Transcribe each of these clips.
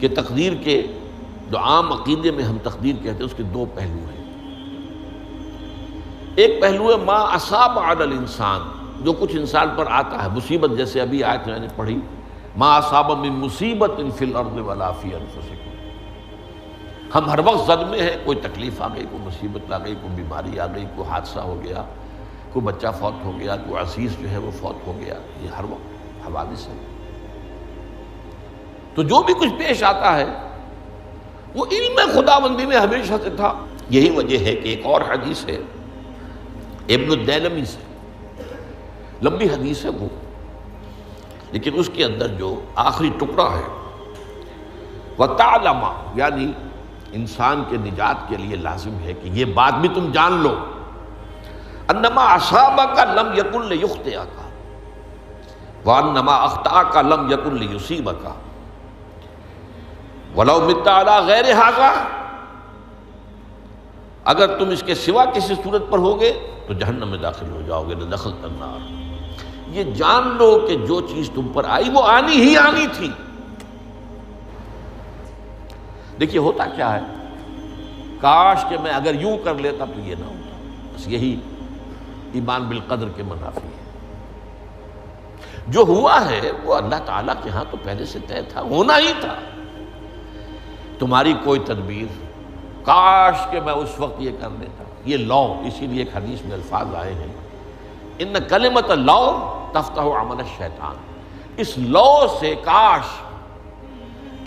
کہ تقدیر کے جو عام عقیدے میں ہم تقدیر کہتے ہیں اس کے دو پہلو ہیں۔ ایک پہلو ہے ما اصاب علی الانسان، جو کچھ انسان پر آتا ہے مصیبت، جیسے ابھی آیت میں نے پڑھی ما اصاب من مصیبت فی الارض ولا فی انفسکم۔ ہم ہر وقت زد میں ہیں، کوئی تکلیف آ گئی، کوئی مصیبت آ گئی، کوئی بیماری آ گئی، کوئی حادثہ ہو گیا، کوئی بچہ فوت ہو گیا، کوئی عزیز جو ہے وہ فوت ہو گیا، یہ ہر وقت حوادث ہے۔ تو جو بھی کچھ پیش آتا ہے وہ علم خداوندی میں ہمیشہ سے تھا۔ یہی وجہ ہے کہ ایک اور حدیث ہے ابن الدیلمی سے، لمبی حدیث ہے وہ، لیکن اس کے اندر جو آخری ٹکڑا ہے وَتَعْلَمَ، یعنی انسان کے نجات کے لیے لازم ہے کہ یہ بات بھی تم جان لو انما اصابک لم یکن لیخطئک وانما اخطأک لم یکن لیصیبک ولو مت علی غیر ھذا، اگر تم اس کے سوا کسی صورت پر ہوگے تو جہنم میں داخل ہو جاؤ گے، لدخلت النار۔ یہ جان لو کہ جو چیز تم پر آئی وہ آنی ہی آنی تھی۔ دیکھیے ہوتا کیا ہے، کاش کہ میں اگر یوں کر لیتا تو یہ نہ ہوتا، بس یہی ایمان بالقدر کے منافی ہے۔ جو ہوا ہے وہ اللہ تعالیٰ کے ہاں تو پہلے سے طے تھا، ہونا ہی تھا۔ تمہاری کوئی تدبیر، کاش کہ میں اس وقت یہ کر لیتا، یہ لو، اسی لیے ایک حدیث میں الفاظ آئے ہیں ان کلمۃ لو تفتح عمل الشیطان، اس لو سے، کاش،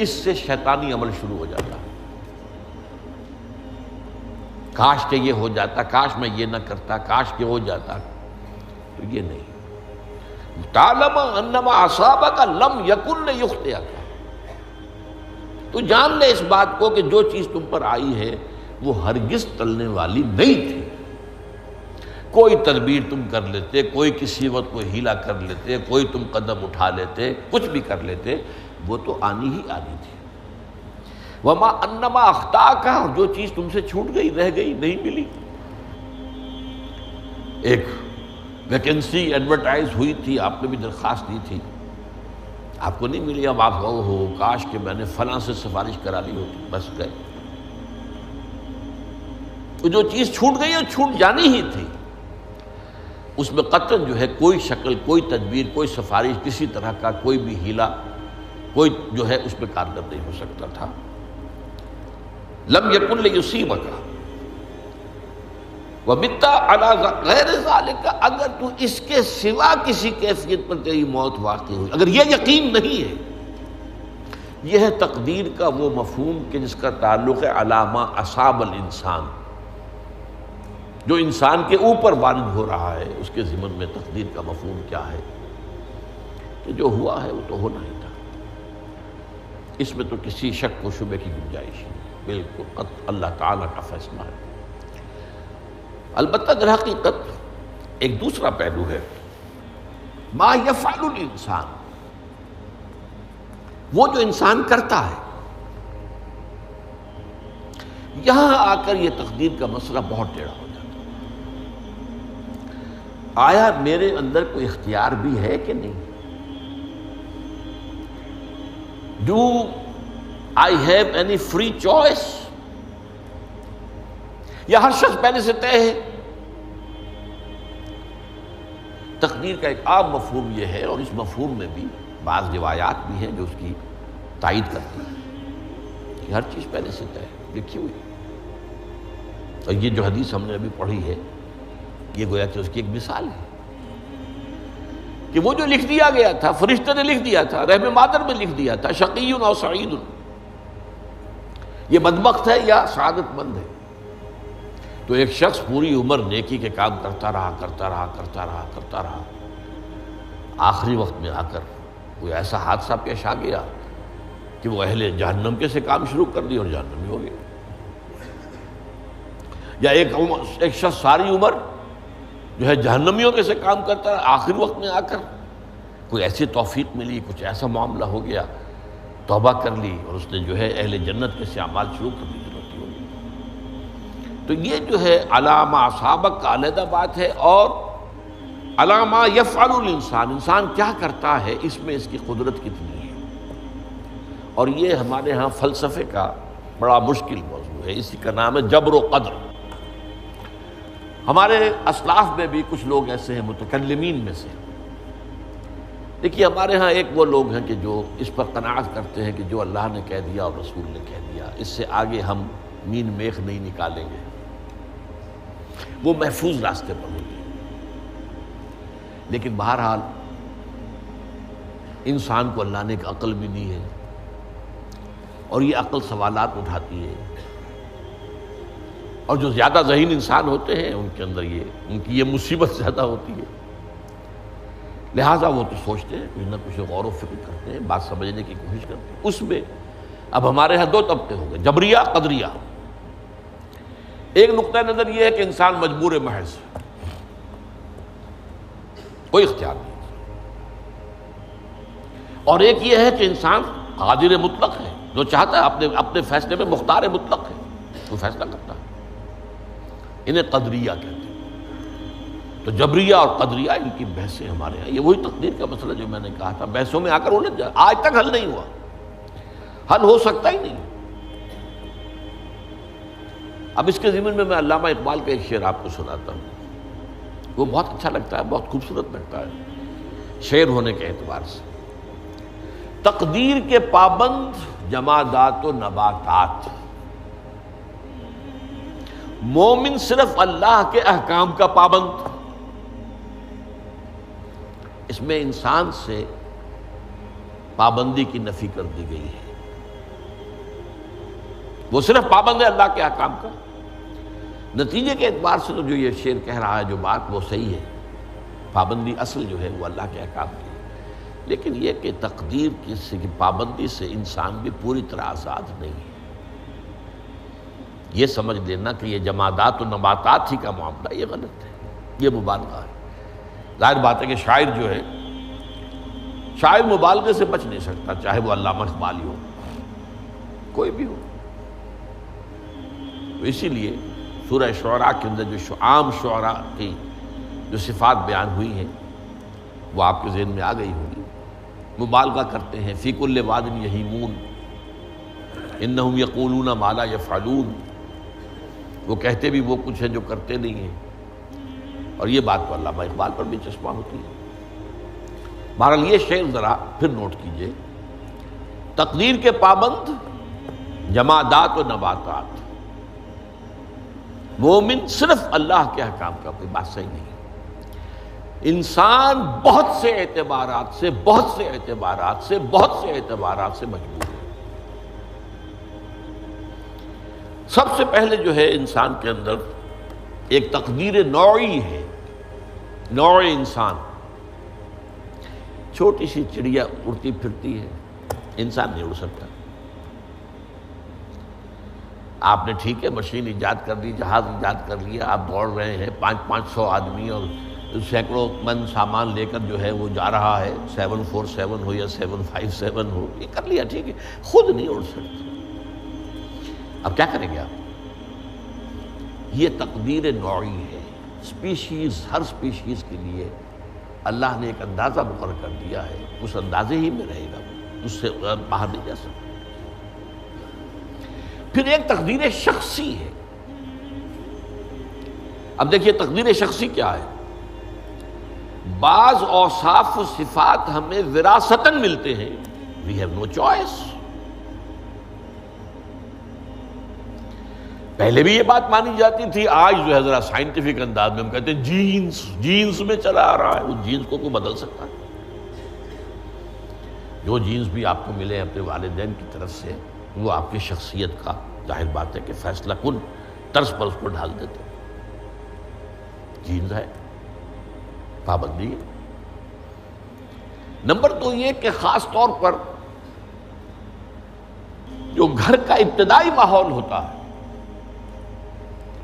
اس سے شیطانی عمل شروع ہو جاتا، کاش کہ یہ ہو جاتا، کاش میں یہ نہ کرتا، کاش کہ ہو جاتا، تو یہ نہیں۔ تعلم انما اصابک لم یکن لیخطئک، تو جان لے اس بات کو کہ جو چیز تم پر آئی ہے وہ ہرگز ٹلنے والی نہیں تھی۔ کوئی تدبیر تم کر لیتے، کوئی کسی وقت کوئی ہیلا کر لیتے، کوئی تم قدم اٹھا لیتے، کچھ بھی کر لیتے، وہ تو آنی ہی آنی تھی۔ وما انما اخطاک، جو چیز تم سے چھوٹ گئی، رہ گئی، نہیں ملی۔ ایک ویکنسی ایڈورٹائز ہوئی تھی، آپ نے بھی درخواست دی تھی، آپ کو نہیں ملی، اب آپ ہو کاش کہ میں نے فلاں سے سفارش کرا لی ہوتی، بس گئے۔ تو جو چیز چھوٹ گئی وہ چھوٹ جانی ہی تھی، اس میں قطعاً جو ہے کوئی شکل، کوئی تدبیر، کوئی سفارش، کسی طرح کا کوئی بھی ہیلا، کوئی جو ہے اس پہ کارگر نہیں ہو سکتا تھا۔ لم یکن لیصیبک ومت علی غیر ذالک، اگر تو اس کے سوا کسی کیفیت پر تیری موت واقع ہوئی، اگر یہ یقین نہیں ہے، یہ ہے تقدیر کا وہ مفہوم کہ جس کا تعلق ہے علی ما اصاب الانسان، جو انسان کے اوپر وارد ہو رہا ہے، اس کے ضمن میں تقدیر کا مفہوم کیا ہے کہ جو ہوا ہے وہ تو ہونا ہی تھا، اس میں تو کسی شک و شبے کی گنجائش نہیں، بالکل قطع اللہ تعالیٰ کا فیصلہ ہے۔ البتہ در حقیقت ایک دوسرا پہلو ہے، ما یفعل الانسان، وہ جو انسان کرتا ہے۔ یہاں آ کر یہ تقدیر کا مسئلہ بہت ٹیڑھا ہو جاتا ہے۔ آیا میرے اندر کوئی اختیار بھی ہے کہ نہیں؟ Do I have any free choice, یا ہر شخص پہلے سے طے ہے؟ تقدیر کا ایک عام مفہوم یہ ہے، اور اس مفہوم میں بھی بعض روایات بھی ہیں جو اس کی تائید کرتی ہیں کہ ہر چیز پہلے سے طے ہے، لکھی ہوئی۔ اور یہ جو حدیث ہم نے ابھی پڑھی ہے، یہ گویا کہ اس کی ایک مثال ہے کہ وہ جو لکھ دیا گیا تھا، فرشتے نے لکھ دیا تھا، رحم مادر میں لکھ دیا تھا، شقی او سعید، یہ بدبخت ہے یا سعادت مند ہے۔ تو ایک شخص پوری عمر نیکی کے کام کرتا رہا، آخری وقت میں آ کر کوئی ایسا حادثہ پیش آ گیا کہ وہ اہل جہنم کے سے کام شروع کر دی اور جہنمی ہو گیا۔ یا ایک شخص ساری عمر جو ہے جہنمیوں کے سے کام کرتا ہے، آخری وقت میں آ کر کوئی ایسی توفیق ملی، کچھ ایسا معاملہ ہو گیا، توبہ کر لی اور اس نے جو ہے اہل جنت کے سے اعمال شروع کر دی۔ تو یہ جو ہے علامہ اصابک کا علیحدہ بات ہے، اور علامہ یفعل الانسان، انسان کیا کرتا ہے، اس میں اس کی قدرت کتنی ہے، اور یہ ہمارے ہاں فلسفے کا بڑا مشکل موضوع ہے، اسی کا نام ہے جبر و قدر۔ ہمارے اسلاف میں بھی کچھ لوگ ایسے ہیں متکلمین میں سے، دیکھیے ہمارے ہاں ایک وہ لوگ ہیں کہ جو اس پر قناعت کرتے ہیں کہ جو اللہ نے کہہ دیا اور رسول نے کہہ دیا، اس سے آگے ہم مین میخ نہیں نکالیں گے، وہ محفوظ راستے پر ہوتے ہیں۔ لیکن بہرحال انسان کو اللہ نے ایک عقل بھی دی ہے، اور یہ عقل سوالات اٹھاتی ہے، اور جو زیادہ ذہین انسان ہوتے ہیں ان کے اندر ان کی یہ مصیبت زیادہ ہوتی ہے، لہٰذا وہ تو سوچتے ہیں، کچھ نہ کچھ غور و فکر کرتے ہیں، بات سمجھنے کی کوشش کرتے ہیں۔ اس میں اب ہمارے ہاں دو طبقے ہو گئے، جبریہ قدریہ۔ ایک نقطہ نظر یہ ہے کہ انسان مجبور محض، کوئی اختیار نہیں، اور ایک یہ ہے کہ انسان قادر مطلق ہے، جو چاہتا ہے اپنے فیصلے میں مختار مطلق ہے، وہ فیصلہ کرتا ہے۔ انہیں قدریہ کہتے ہیں۔ تو جبریہ اور قدریہ ان کی بحثیں ہمارے ہیں، یہ وہی تقدیر کا مسئلہ جو میں نے کہا تھا، بحثوں میں آ کر الجھ جائے، آج تک حل نہیں ہوا، حل ہو سکتا ہی نہیں۔ اب اس کے ضمن میں علامہ اقبال کا ایک شعر آپ کو سناتا ہوں، وہ بہت اچھا لگتا ہے، بہت خوبصورت لگتا ہے شعر ہونے کے اعتبار سے۔ تقدیر کے پابند جمادات و نباتات، مومن صرف اللہ کے احکام کا پابند۔ اس میں انسان سے پابندی کی نفی کر دی گئی ہے، وہ صرف پابند ہے اللہ کے احکام کا۔ نتیجے کے اعتبار سے تو جو یہ شعر کہہ رہا ہے، جو بات وہ صحیح ہے، پابندی اصل جو ہے وہ اللہ کے احکام کی ہے، لیکن یہ کہ تقدیر کی پابندی سے انسان بھی پوری طرح آزاد نہیں ہے۔ یہ سمجھ لینا کہ یہ جمادات و نباتات ہی کا معاملہ، یہ غلط ہے، یہ مبالغہ ہے۔ ظاہر بات ہے کہ شاعر جو ہے، شاعر مبالغے سے بچ نہیں سکتا، چاہے وہ علامہ اقبال ہی ہو، کوئی بھی ہو۔ تو اسی لیے سورہ شعراء کے اندر جو عام شعراء کی جو صفات بیان ہوئی ہیں وہ آپ کے ذہن میں آ گئی ہوگی۔ مبالغہ کرتے ہیں، فی کل واد یہیمون انہم یقولون ما لا یفعلون، وہ کہتے بھی وہ کچھ ہے جو کرتے نہیں ہیں، اور یہ بات تو علامہ اقبال پر بھی چشمہ ہوتی ہے۔ بہرحال یہ شعر ذرا پھر نوٹ کیجئے، تقدیر کے پابند جمادات و نباتات، مومن صرف اللہ کے احکام کا، کوئی بات صحیح نہیں۔ انسان بہت سے اعتبارات سے مجبور ہے۔ سب سے پہلے جو ہے انسان کے اندر ایک تقدیر نوعی ہے، نوع انسان۔ چھوٹی سی چڑیا اڑتی پھرتی ہے، انسان نہیں اڑ سکتا۔ آپ نے ٹھیک ہے مشین ایجاد کر لی، جہاز ایجاد کر لیا، آپ دوڑ رہے ہیں، 500 آدمی اور سینکڑوں من سامان لے کر جو ہے وہ جا رہا ہے، 747 ہو یا 757 ہو، یہ کر لیا ٹھیک ہے، خود نہیں اڑ سکتا۔ اب کیا کریں گے آپ؟ یہ تقدیر نوعی ہے، سپیشیز، ہر سپیشیز کے لیے اللہ نے ایک اندازہ مقرر کر دیا ہے، اس اندازے ہی میں رہے گا، اس سے باہر نہیں جا سکتا۔ پھر ایک تقدیر شخصی ہے۔ اب دیکھیے تقدیر شخصی کیا ہے؟ بعض اوصاف و صفات ہمیں وراثتاً ملتے ہیں، we have no choice۔ پہلے بھی یہ بات مانی جاتی تھی، آج جو ہے ذرا سائنٹیفک انداز میں ہم کہتے ہیں جینز میں چلا آ رہا ہے، اس جینز کو کوئی بدل سکتا ہے؟ جو جینز بھی آپ کو ملے اپنے والدین کی طرف سے، وہ آپ کی شخصیت کا ظاہر بات ہے کہ فیصلہ کن طرز پر اس کو ڈھال دیتے ہیں۔ جینز ہے، پابندی ہے۔ نمبر 2 یہ کہ خاص طور پر جو گھر کا ابتدائی ماحول ہوتا ہے،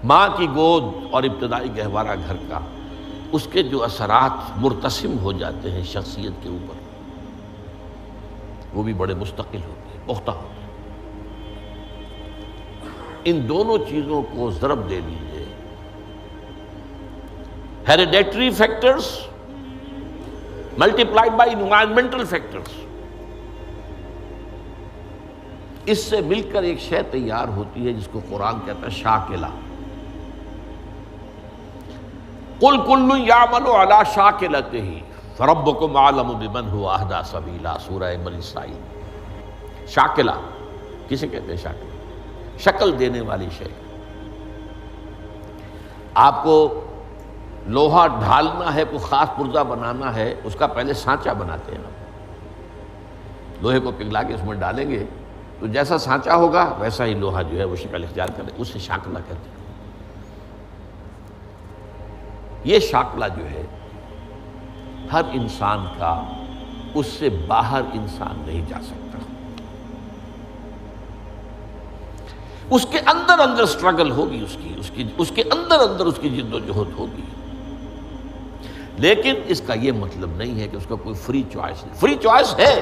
ماں کی گود اور ابتدائی گہوارہ گھر کا، اس کے جو اثرات مرتسم ہو جاتے ہیں شخصیت کے اوپر، وہ بھی بڑے مستقل ہوتے ہیں، پختہ ہوتے ہیں۔ ان دونوں چیزوں کو ضرب دے لیجئے، hereditary factors multiplied by environmental factors, اس سے مل کر ایک شے تیار ہوتی ہے جس کو قرآن کہتا ہے شاکلہ۔ قل کل یعمل علی شاکلتہ فربکم اعلم بمن هو اہدی سبیلا، سورہ بنی اسرائیل۔ شاکلہ کسے کہتے ہیں؟ شاکلہ شکل دینے والی شے۔ آپ کو لوہا ڈھالنا ہے، کوئی خاص پرزہ بنانا ہے، اس کا پہلے سانچہ بناتے ہیں۔ لوہے کو پگھلا کے اس میں ڈالیں گے تو جیسا سانچہ ہوگا ویسا ہی لوہا جو ہے وہ شکل اختیار کرے، اسے شاکلہ کہتے ہیں۔ یہ شاکلہ جو ہے ہر انسان کا، اس سے باہر انسان نہیں جا سکتا۔ اس کے اندر اندر سٹرگل ہوگی، اس کے اندر اس کی جد و جہد ہوگی، لیکن اس کا یہ مطلب نہیں ہے کہ اس کا کوئی فری چوائس نہیں۔ فری چوائس ہے،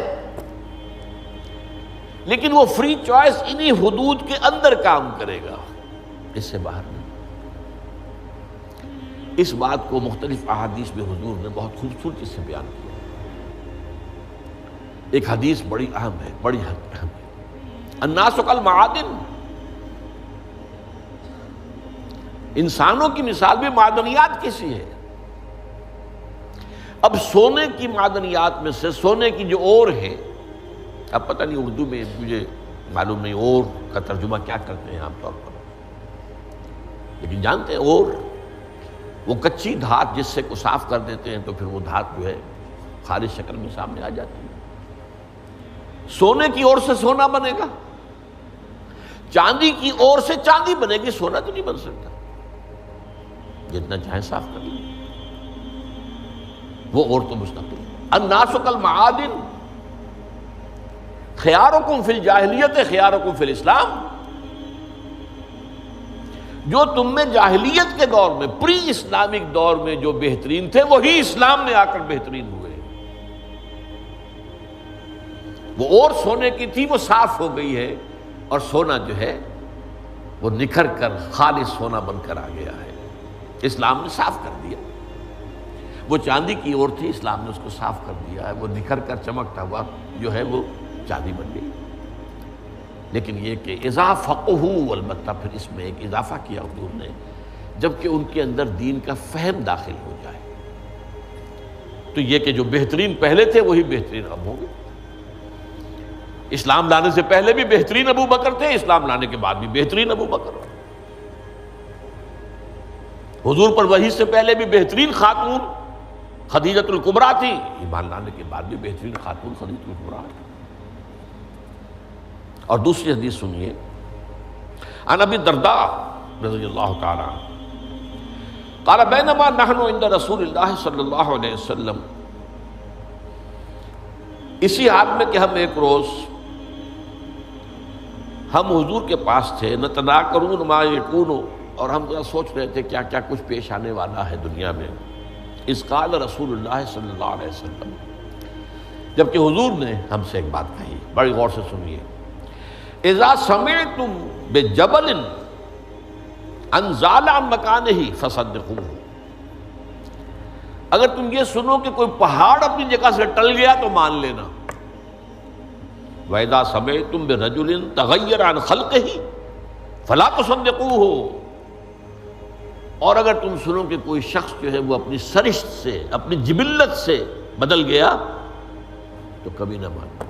لیکن وہ فری چوائس انہی حدود کے اندر کام کرے گا، اس سے باہر نہیں۔ اس بات کو مختلف احادیث میں حضور نے بہت خوبصورتی سے بیان کیا۔ ایک حدیث بڑی اہم ہے، بڑی اہم ہے۔ الناس کالمعادن، انسانوں کی مثال بھی معدنیات کی سی ہے۔ اب سونے کی معدنیات میں سے سونے کی جو اور ہے، اب پتہ نہیں اردو میں مجھے معلوم نہیں اور کا ترجمہ کیا کرتے ہیں عام طور پر، لیکن جانتے ہیں اور وہ کچی دھات جس سے کو صاف کر دیتے ہیں تو پھر وہ دھات جو ہے خالص شکل میں سامنے آ جاتی ہے۔ سونے کی اور سے سونا بنے گا، چاندی کی اور سے چاندی بنے گی، سونا تو نہیں بن سکتا، جتنا چاہے صاف کر لیں، وہ اور تو مستقل۔ الناس کالمعادن خیارکم فی الجاہلیت خیارکم فی الاسلام، جو تم میں جاہلیت کے دور میں، پری اسلامک دور میں جو بہترین تھے وہی اسلام میں آ کر بہترین ہوئے۔ وہ اور سونے کی تھی وہ صاف ہو گئی ہے، اور سونا جو ہے وہ نکھر کر خالص سونا بن کر آ گیا ہے، اسلام نے صاف کر دیا۔ وہ چاندی کی اور تھی، اسلام نے اس کو صاف کر دیا ہے، وہ نکھر کر چمکتا ہوا جو ہے وہ چاندی بن گئی۔ لیکن یہ کہ اذا فقہوا، البتہ پھر اس میں ایک اضافہ کیا حضور نے، جبکہ ان کے اندر دین کا فہم داخل ہو جائے تو یہ کہ جو بہترین پہلے تھے وہی بہترین اب ہوں گے۔ اسلام لانے سے پہلے بھی بہترین ابو بکر تھے، اسلام لانے کے بعد بھی بہترین ابو بکر۔ حضور پر وحی سے پہلے بھی بہترین خاتون خدیجۃ الکبریٰ تھی، ایمان لانے کے بعد بھی بہترین خاتون خدیجۃ الکبریٰ تھی۔ اور دوسری حدیث سنیے، عن ابی الدرداء رضی اللہ تعالی عنہ قال بینما نحن عند رسول اللہ صلی اللہ علیہ وسلم، اسی حال میں کہ ہم ایک روز ہم حضور کے پاس تھے، نتناکرون ما یکون، اور ہم ذرا سوچ رہے تھے کیا کیا کچھ پیش آنے والا ہے دنیا میں۔ اذ قال رسول اللہ صلی اللہ علیہ وسلم، جبکہ حضور نے ہم سے ایک بات کہی، بڑی غور سے سنیے، اذا سمعتم بجبل انزال عن مکانہ فصدقوہ، اگر تم یہ سنو کہ کوئی پہاڑ اپنی جگہ سے ٹل گیا تو مان لینا۔ وَإِذَا سَمِعْتُمْ بِرَجُلٍ تَغَيَّرَ عَنْ خَلْقِهِ فَلَا تُصَدِّقُوهُ، اور اگر تم سنو کہ کوئی شخص جو ہے وہ اپنی سرشت سے، اپنی جبلت سے بدل گیا تو کبھی نہ مانو۔